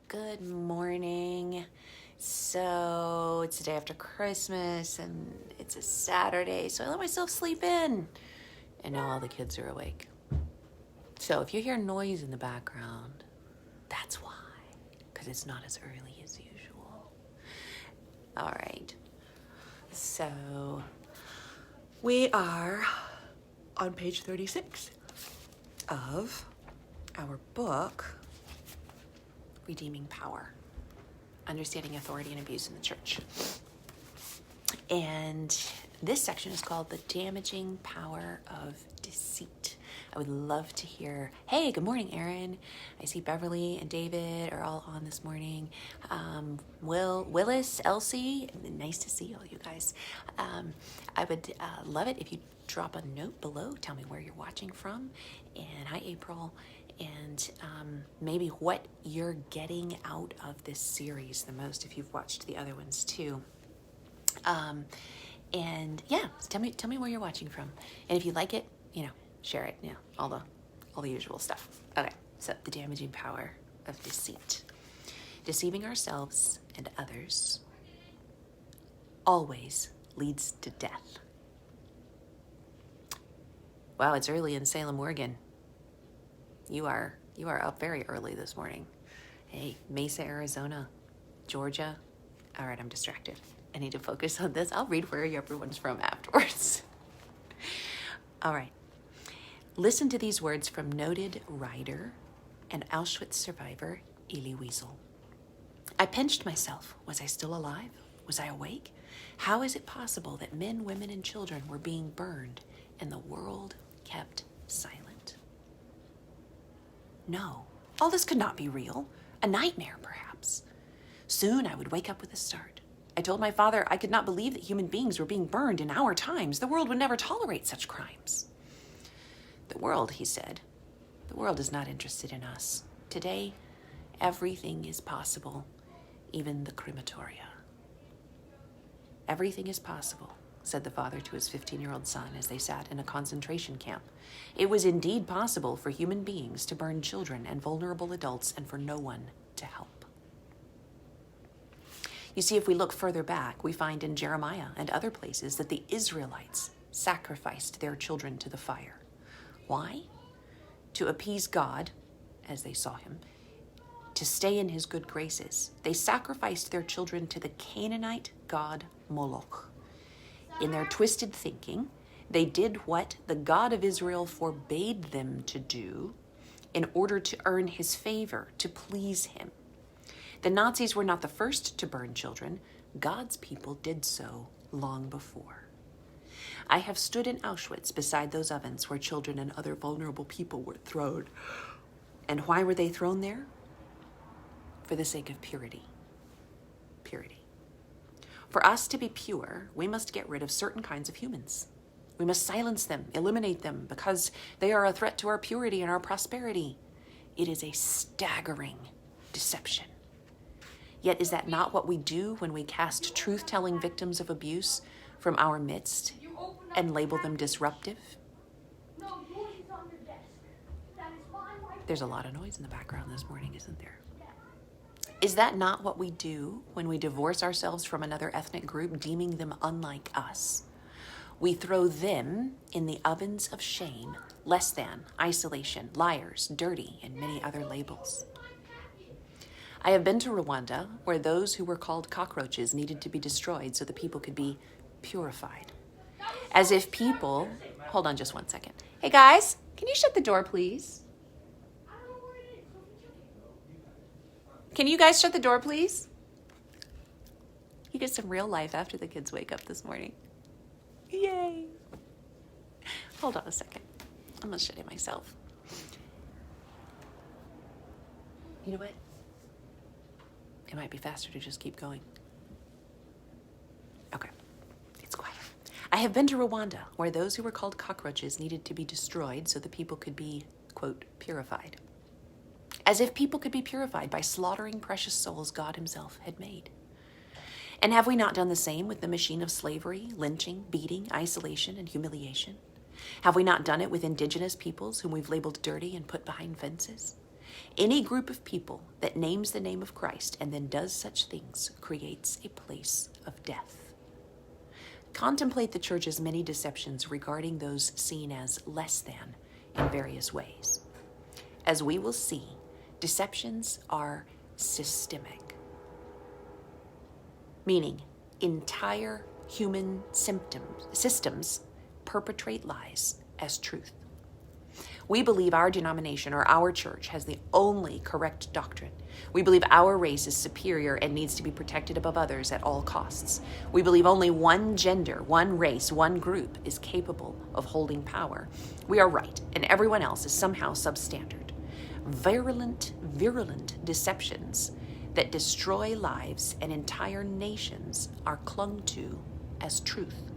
Good morning. So it's the day after Christmas and it's a Saturday, so I let myself sleep in. And now all the kids are awake. So if you hear noise in the background, that's why, because it's not as early as usual. All right. So we are on page 36 of our book, Redeeming Power, Understanding Authority and Abuse in the Church. And this section is called The Damaging Power of Deceit. I would love to hear, hey, good morning, Erin. I see Beverly and David are all on this morning. Willis, Elsie, nice to see all you guys. I would love it if you drop a note below. Tell me where you're watching from. And hi, April. And maybe what you're getting out of this series the most, if you've watched the other ones too. And yeah, tell me where you're watching from. And if you like it, share it, all the usual stuff. Okay, so the damaging power of deceit. Deceiving ourselves and others always leads to death. Wow, it's early in Salem, Oregon. You are up very early this morning. Hey, Mesa, Arizona, Georgia. All right, I'm distracted. I need to focus on this. I'll read where everyone's from afterwards. All right. Listen to these words from noted writer and Auschwitz survivor Elie Wiesel. I pinched myself. Was I still alive? Was I awake? How is it possible that men, women, and children were being burned and the world kept silent? No, all this could not be real. A nightmare, perhaps. Soon I would wake up with a start. I told my father I could not believe that human beings were being burned in our times. The world would never tolerate such crimes. The world, he said, the world is not interested in us. Today, everything is possible, even the crematoria. Everything is possible, said the father to his 15-year-old son as they sat in a concentration camp. It was indeed possible for human beings to burn children and vulnerable adults and for no one to help. You see, if we look further back, we find in Jeremiah and other places that the Israelites sacrificed their children to the fire. Why? To appease God, as they saw him, to stay in his good graces. They sacrificed their children to the Canaanite god Moloch. In their twisted thinking, they did what the God of Israel forbade them to do in order to earn his favor, to please him. The Nazis were not the first to burn children. God's people did so long before. I have stood in Auschwitz beside those ovens where children and other vulnerable people were thrown. And why were they thrown there? For the sake of purity. Purity. For us to be pure, we must get rid of certain kinds of humans. We must silence them, eliminate them, because they are a threat to our purity and our prosperity. It is a staggering deception. Yet is that not what we do when we cast truth-telling victims of abuse from our midst and label them disruptive? There's a lot of noise in the background this morning, isn't there? Is that not what we do when we divorce ourselves from another ethnic group, deeming them unlike us? We throw them in the ovens of shame, less than, isolation, liars, dirty, and many other labels. I have been to Rwanda, where those who were called cockroaches needed to be destroyed so the people could be purified. As if people... Hold on just 1 second. Hey guys, can you shut the door, please? Can you guys shut the door, please? You get some real life after the kids wake up this morning. Yay. Hold on a second. I'm going to shut it myself. You know what? It might be faster to just keep going. Okay. It's quiet. I have been to Rwanda, where those who were called cockroaches needed to be destroyed so the people could be, quote, purified. As if people could be purified by slaughtering precious souls God himself had made. And have we not done the same with the machine of slavery, lynching, beating, isolation, and humiliation? Have we not done it with indigenous peoples whom we've labeled dirty and put behind fences? Any group of people that names the name of Christ and then does such things creates a place of death. Contemplate the church's many deceptions regarding those seen as less than in various ways. As we will see, deceptions are systemic, meaning entire human systems perpetrate lies as truth. We believe our denomination or our church has the only correct doctrine. We believe our race is superior and needs to be protected above others at all costs. We believe only one gender, one race, one group is capable of holding power. We are right, and everyone else is somehow substandard. Virulent deceptions that destroy lives and entire nations are clung to as truth.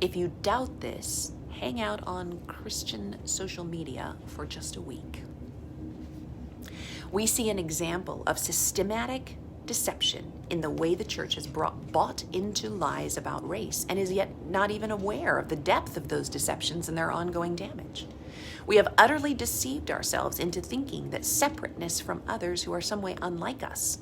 If you doubt this, hang out on Christian social media for just a week. We see an example of systematic deception in the way the church has bought into lies about race and is yet not even aware of the depth of those deceptions and their ongoing damage. We have utterly deceived ourselves into thinking that separateness from others who are some way unlike us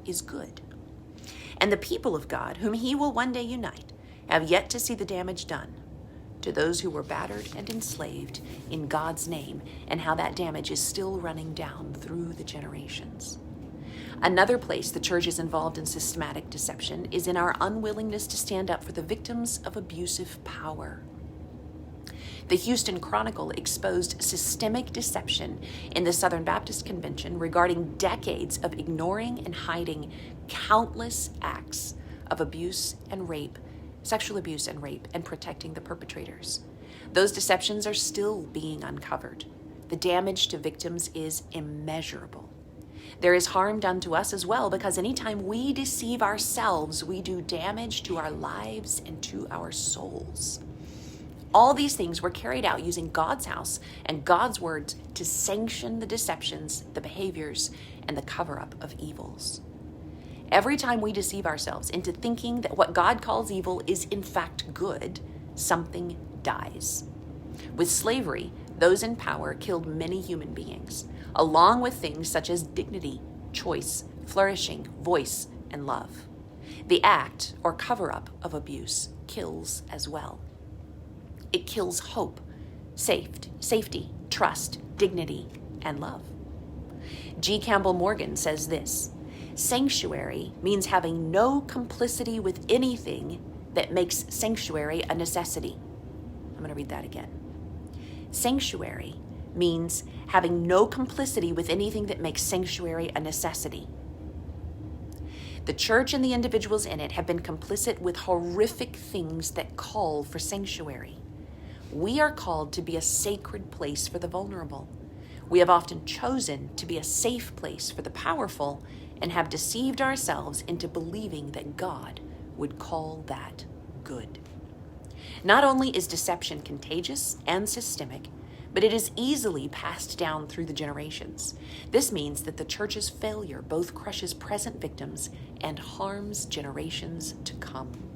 is good. And the people of God, whom He will one day unite, have yet to see the damage done to those who were battered and enslaved in God's name, and how that damage is still running down through the generations. Another place the church is involved in systematic deception is in our unwillingness to stand up for the victims of abusive power. The Houston Chronicle exposed systemic deception in the Southern Baptist Convention regarding decades of ignoring and hiding countless acts of abuse and rape, sexual abuse and rape, and protecting the perpetrators. Those deceptions are still being uncovered. The damage to victims is immeasurable. There is harm done to us as well, because anytime we deceive ourselves, we do damage to our lives and to our souls. All these things were carried out using God's house and God's words to sanction the deceptions, the behaviors, and the cover-up of evils. Every time we deceive ourselves into thinking that what God calls evil is in fact good, something dies. With slavery, those in power killed many human beings, along with things such as dignity, choice, flourishing, voice, and love. The act or cover-up of abuse kills as well. It kills hope, safety, trust, dignity, and love. G. Campbell Morgan says this: sanctuary means having no complicity with anything that makes sanctuary a necessity. I'm going to read that again. Sanctuary means having no complicity with anything that makes sanctuary a necessity. The church and the individuals in it have been complicit with horrific things that call for sanctuary. We are called to be a sacred place for the vulnerable. We have often chosen to be a safe place for the powerful and have deceived ourselves into believing that God would call that good. Not only is deception contagious and systemic, but it is easily passed down through the generations. This means that the church's failure both crushes present victims and harms generations to come.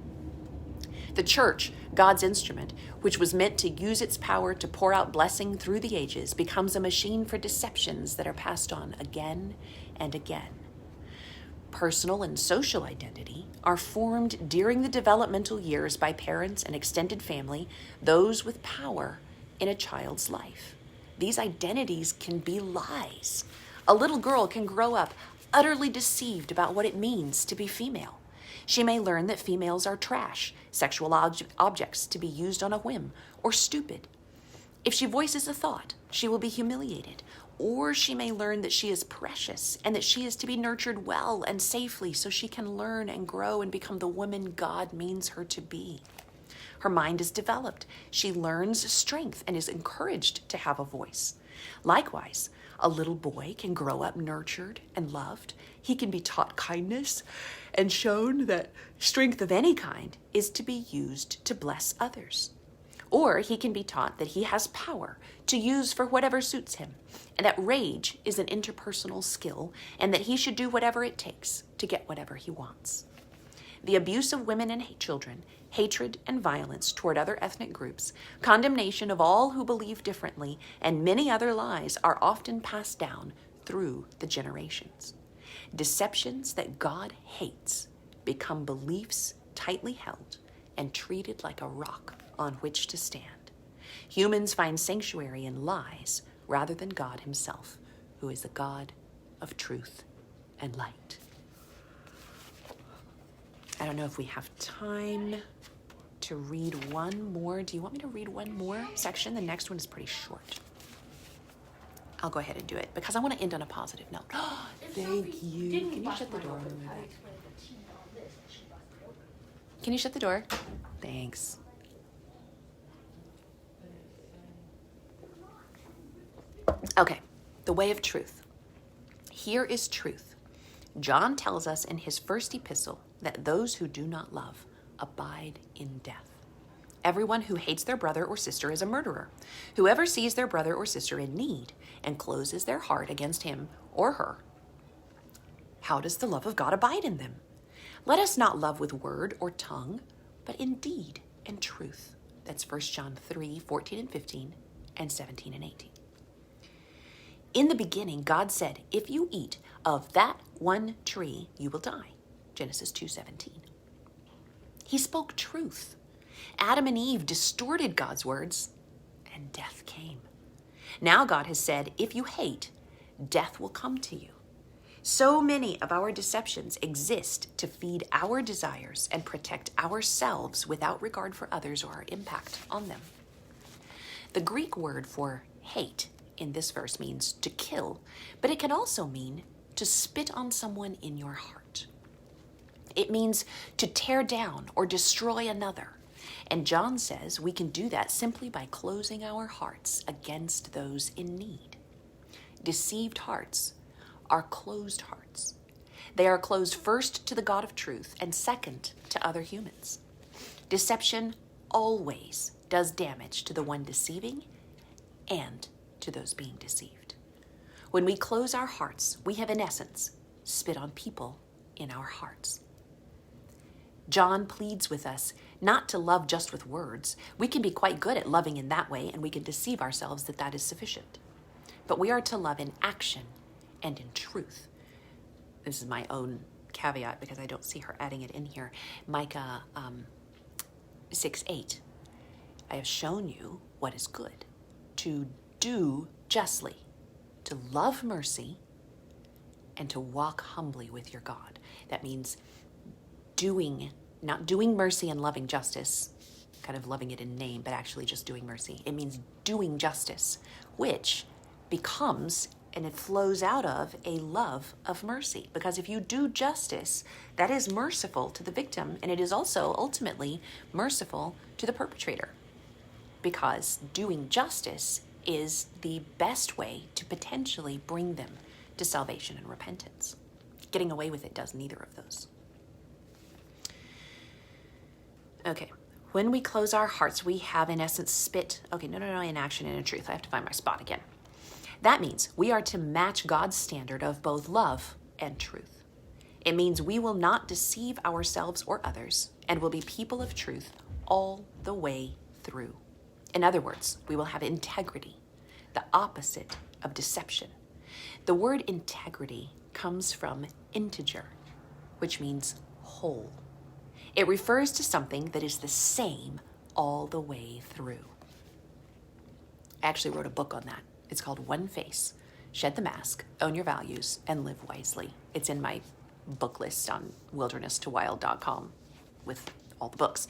The church, God's instrument, which was meant to use its power to pour out blessing through the ages, becomes a machine for deceptions that are passed on again and again. Personal and social identity are formed during the developmental years by parents and extended family, those with power in a child's life. These identities can be lies. A little girl can grow up utterly deceived about what it means to be female. She may learn that females are trash, sexual objects to be used on a whim, or stupid. If she voices a thought, she will be humiliated. Or she may learn that she is precious and that she is to be nurtured well and safely so she can learn and grow and become the woman God means her to be. Her mind is developed. She learns strength and is encouraged to have a voice. Likewise, a little boy can grow up nurtured and loved. He can be taught kindness and shown that strength of any kind is to be used to bless others. Or he can be taught that he has power to use for whatever suits him, and that rage is an interpersonal skill, and that he should do whatever it takes to get whatever he wants. The abuse of women and children, hatred and violence toward other ethnic groups, condemnation of all who believe differently, and many other lies are often passed down through the generations. Deceptions that God hates become beliefs tightly held and treated like a rock on which to stand. Humans find sanctuary in lies rather than God himself, who is the God of truth and light. I don't know if we have time to read one more. Do you want me to read one more section? The next one is pretty short. I'll go ahead and do it because I want to end on a positive note. Thank you. Can you shut the door? Can you shut the door? Thanks. Okay, the way of truth. Here is truth. John tells us in his first epistle that those who do not love abide in death. Everyone who hates their brother or sister is a murderer. Whoever sees their brother or sister in need and closes their heart against him or her, how does the love of God abide in them? Let us not love with word or tongue, but in deed and truth. That's 1 John 3, 14 and 15, and 17 and 18. In the beginning, God said, if you eat of that one tree, you will die. Genesis 2:17. He spoke truth. Adam and Eve distorted God's words, and death came. Now God has said, if you hate, death will come to you. So many of our deceptions exist to feed our desires and protect ourselves without regard for others or our impact on them. The Greek word for hate in this verse means to kill, but it can also mean to spit on someone in your heart. It means to tear down or destroy another. And John says we can do that simply by closing our hearts against those in need. Deceived hearts are closed hearts. They are closed first to the God of truth and second to other humans. Deception always does damage to the one deceiving and to those being deceived. When we close our hearts, we have in essence spit on people in our hearts. John pleads with us not to love just with words. We can be quite good at loving in that way, and we can deceive ourselves that that is sufficient. But we are to love in action and in truth. This is my own caveat because I don't see her adding it in here. Micah 6:8. I have shown you what is good, to do justly, to love mercy, and to walk humbly with your God. That means not doing mercy and loving justice, kind of loving it in name, but actually just doing mercy. It means doing justice, which becomes and it flows out of a love of mercy. Because if you do justice, that is merciful to the victim, and it is also ultimately merciful to the perpetrator. Because doing justice is the best way to potentially bring them to salvation and repentance. Getting away with it does neither of those. Okay, when we close our hearts, we have in essence spit, in action and in truth. I have to find my spot again. That means we are to match God's standard of both love and truth. It means we will not deceive ourselves or others and will be people of truth all the way through. In other words, we will have integrity, the opposite of deception. The word integrity comes from integer, which means whole. It refers to something that is the same all the way through. I actually wrote a book on that. It's called One Face, Shed the Mask, Own Your Values, and Live Wisely. It's in my book list on wilderness2wild.com with all the books.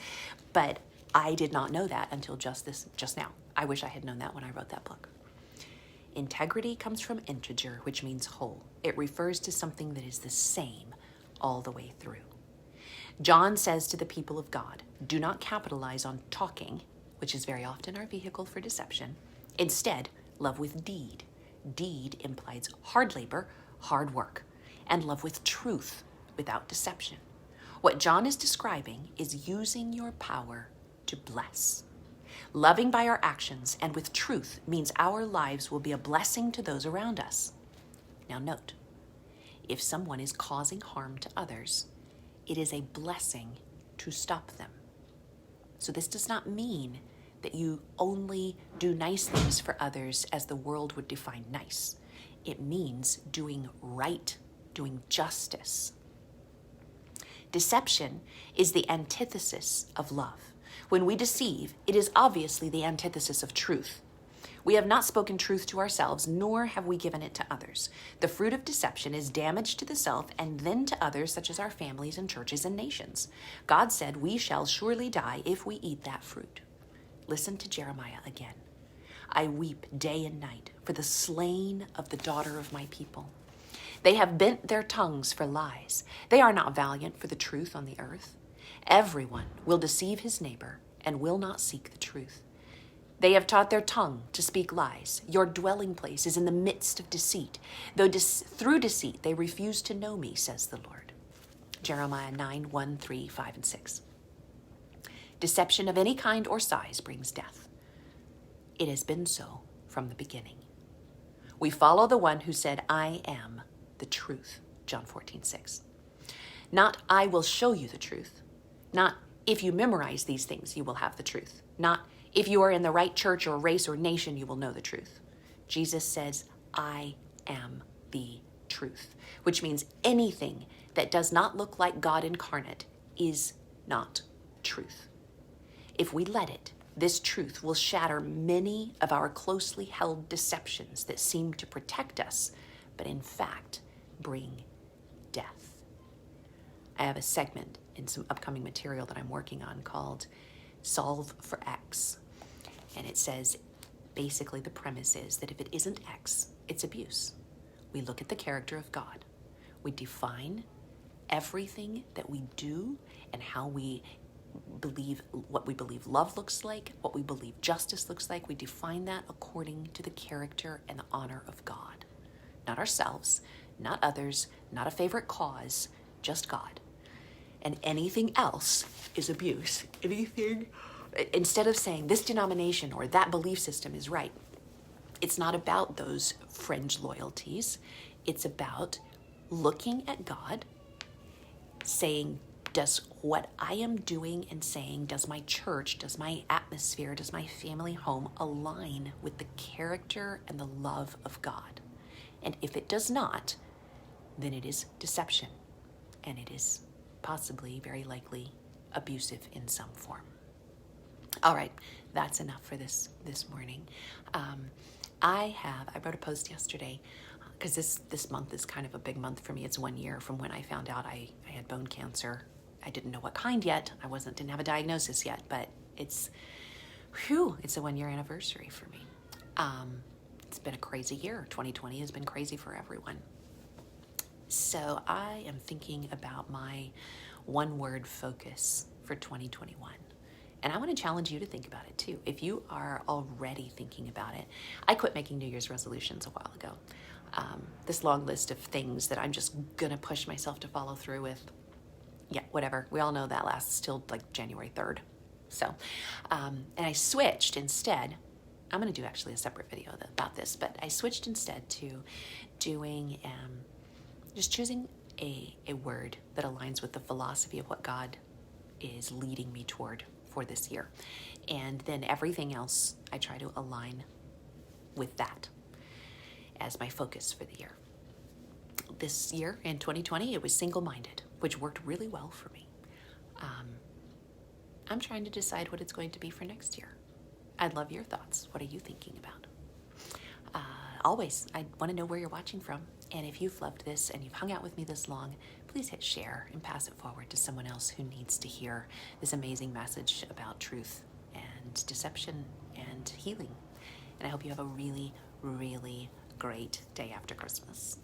But I did not know that until just now. I wish I had known that when I wrote that book. Integrity comes from integer, which means whole. It refers to something that is the same all the way through. John says to the people of God, do not capitalize on talking, which is very often our vehicle for deception. Instead, love with deed. Deed implies hard labor, hard work, and love with truth without deception. What John is describing is using your power to bless. Loving by our actions and with truth means our lives will be a blessing to those around us. Now note, if someone is causing harm to others, it is a blessing to stop them. So this does not mean that you only do nice things for others as the world would define nice. It means doing right, doing justice. Deception is the antithesis of love. When we deceive, it is obviously the antithesis of truth. We have not spoken truth to ourselves, nor have we given it to others. The fruit of deception is damage to the self and then to others, such as our families and churches and nations. God said, "We shall surely die if we eat that fruit." Listen to Jeremiah again. "I weep day and night for the slain of the daughter of my people. They have bent their tongues for lies. They are not valiant for the truth on the earth. Everyone will deceive his neighbor and will not seek the truth. They have taught their tongue to speak lies. Your dwelling place is in the midst of deceit. Though through deceit they refuse to know me, says the Lord." Jeremiah 9, 1, 3, 5, and 6. Deception of any kind or size brings death. It has been so from the beginning. We follow the one who said, "I am the truth," John 14, 6. Not, "I will show you the truth." Not, "If you memorize these things, you will have the truth." Not, "If you are in the right church or race or nation, you will know the truth." Jesus says, "I am the truth," which means anything that does not look like God incarnate is not truth. If we let it, this truth will shatter many of our closely held deceptions that seem to protect us, but in fact bring death. I have a segment in some upcoming material that I'm working on called Solve for X. And it says, basically the premise is that if it isn't X, it's abuse. We look at the character of God. We define everything that we do and how we believe, what we believe love looks like, what we believe justice looks like. We define that according to the character and the honor of God. Not ourselves, not others, not a favorite cause, just God. And anything else is abuse. Anything, instead of saying this denomination or that belief system is right, it's not about those fringe loyalties. It's about looking at God, saying, does what I am doing and saying, does my church, does my atmosphere, does my family home align with the character and the love of God? And if it does not, then it is deception, and it is possibly, very likely, abusive in some form. All right, that's enough for this morning. I wrote a post yesterday because this month is kind of a big month for me. It's 1 year from when I found out I had bone cancer. I didn't know what kind yet. Didn't have a diagnosis yet, but it's a 1 year anniversary for me. It's been a crazy year. 2020 has been crazy for everyone. So I am thinking about my one-word focus for 2021. And I want to challenge you to think about it too. If you are already thinking about it, I quit making New Year's resolutions a while ago. This long list of things that I'm just going to push myself to follow through with. Yeah, whatever. We all know that lasts till like January 3rd. So, and I switched instead. I'm going to do actually a separate video about this, but I switched instead to doing, just choosing a word that aligns with the philosophy of what God is leading me toward for this year. And then everything else, I try to align with that as my focus for the year. This year, in 2020, it was single-minded, which worked really well for me. I'm trying to decide what it's going to be for next year. I'd love your thoughts. What are you thinking about? Always, I want to know where you're watching from. And if you've loved this and you've hung out with me this long, please hit share and pass it forward to someone else who needs to hear this amazing message about truth and deception and healing. And I hope you have a really, really great day after Christmas.